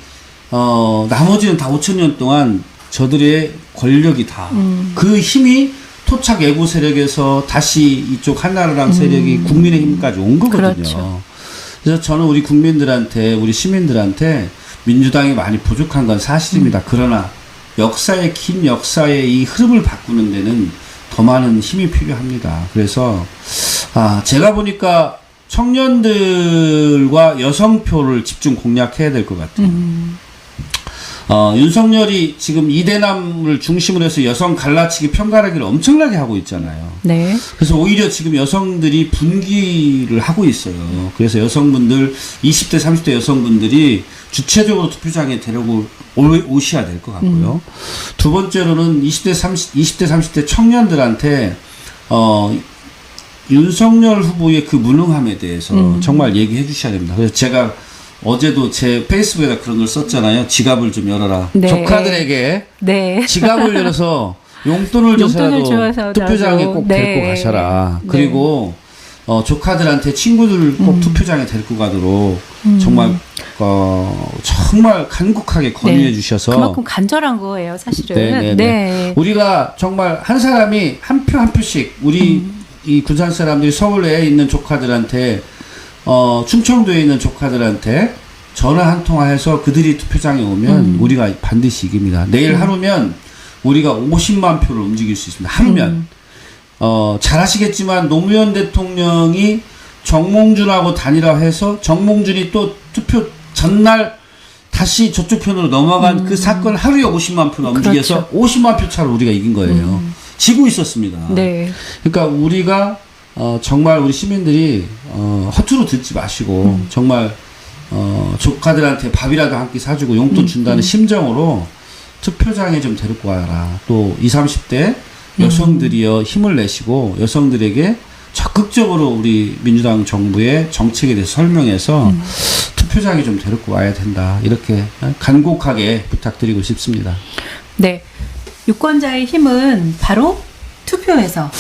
다 5,000년 동안 저들의 권력이 다 그 힘이 토착 애국 세력에서 다시 이쪽 한나라당 세력이 국민의힘까지 온 거거든요. 그렇죠. 그래서 저는 우리 국민들한테 우리 시민들한테 민주당이 많이 부족한 건 사실입니다. 그러나 긴 역사의 이 흐름을 바꾸는 데는 더 많은 힘이 필요합니다. 그래서 제가 보니까 청년들과 여성표를 집중 공략해야 될 것 같아요. 윤석열이 지금 이대남을 중심으로 해서 여성 갈라치기 편가르기를 엄청나게 하고 있잖아요. 네. 그래서 오히려 지금 여성들이 분기를 하고 있어요. 그래서 여성분들 20대 30대 여성분들이 주체적으로 투표장에 데리고 오셔야 될 것 같고요. 두 번째로는 20대 30대 청년들한테 윤석열 후보의 그 무능함에 대해서 정말 얘기해 주셔야 됩니다. 그래서 제가 어제도 제 페이스북에다 그런 걸 썼잖아요. 지갑을 좀 열어라. 네. 조카들에게 네. 지갑을 열어서 용돈을 줘서라도 투표장에 꼭 네. 데리고 가셔라. 네. 그리고 조카들한테 친구들 꼭 투표장에 데리고 가도록 정말 정말 간곡하게 권유해 네. 주셔서 그만큼 간절한 거예요, 사실은. 네네네. 네. 우리가 정말 한 사람이 한 표 한 표씩 우리 이 군산 사람들이 서울에 있는 조카들한테 충청도에 있는 조카들한테 전화 한 통화해서 그들이 투표장에 오면 우리가 반드시 이깁니다. 내일 하루면 우리가 50만 표를 움직일 수 있습니다. 하루면. 잘 아시겠지만 노무현 대통령이 정몽준하고 단일화해서 정몽준이 또 투표 전날 다시 저쪽 편으로 넘어간 그 사건 하루에 50만 표가 움직여서 그렇죠. 50만 표 차로 우리가 이긴 거예요. 지고 있었습니다. 네. 그러니까 우리가 정말 우리 시민들이 허투루 듣지 마시고 정말 조카들한테 밥이라도 한 끼 사주고 용돈 준다는 심정으로 투표장에 좀 데리고 와라. 또 20, 30대 여성들이여 힘을 내시고 여성들에게 적극적으로 우리 민주당 정부의 정책에 대해서 설명해서 투표장에 좀 데리고 와야 된다. 이렇게 간곡하게 부탁드리고 싶습니다. 네. 유권자의 힘은 바로 투표에서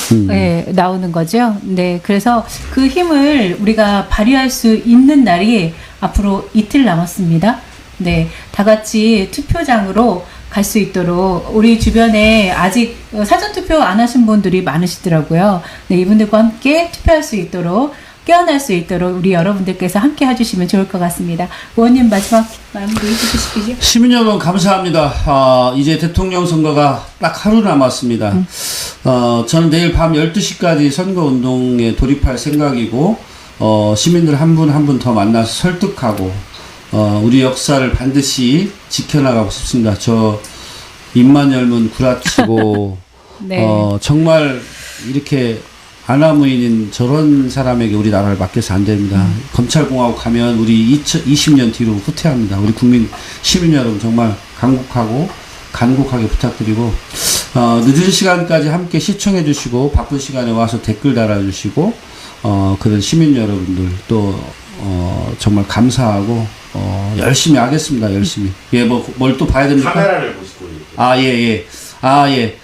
나오는 거죠. 네. 그래서 그 힘을 우리가 발휘할 수 있는 날이 앞으로 이틀 남았습니다. 네. 다 같이 투표장으로 갈 수 있도록 우리 주변에 아직 사전투표 안 하신 분들이 많으시더라고요. 네, 이분들과 함께 투표할 수 있도록 깨어날 수 있도록 우리 여러분들께서 함께 해주시면 좋을 것 같습니다. 의원님 마지막 마무리 해주시죠. 시민 여러분 감사합니다. 이제 대통령 선거가 딱 하루 남았습니다. 저는 내일 밤 12시까지 선거운동에 돌입할 생각이고 시민들 한 분 한 분 더 만나서 설득하고 우리 역사를 반드시 지켜나가고 싶습니다. 저 입만 열면 구라치고 네. 정말 이렇게 아나무인인 저런 사람에게 우리나라를 맡겨서 안 됩니다. 검찰공화국 가면 우리 20년 뒤로 후퇴합니다. 우리 국민 시민 여러분 정말 간곡하게 부탁드리고 늦은 시간까지 함께 시청해 주시고 바쁜 시간에 와서 댓글 달아주시고 그런 시민 여러분들 또 정말 감사하고 열심히 하겠습니다. 열심히. 예, 뭘 또 봐야 됩니까? 카메라를 보시고 예.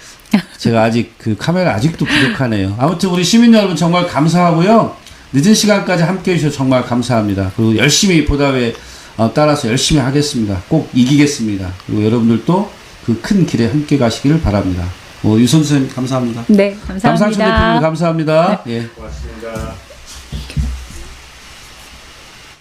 제가 아직 그 카메라 아직도 부족하네요. 아무튼 우리 시민 여러분 정말 감사하고요. 늦은 시간까지 함께 해주셔서 정말 감사합니다. 그리고 열심히 보답에 따라서 열심히 하겠습니다. 꼭 이기겠습니다. 그리고 여러분들도 그 큰 길에 함께 가시기를 바랍니다. 유선 선생님 감사합니다. 네, 감사합니다. 감상천 대표님 감사합니다. 네. 예. 고맙습니다.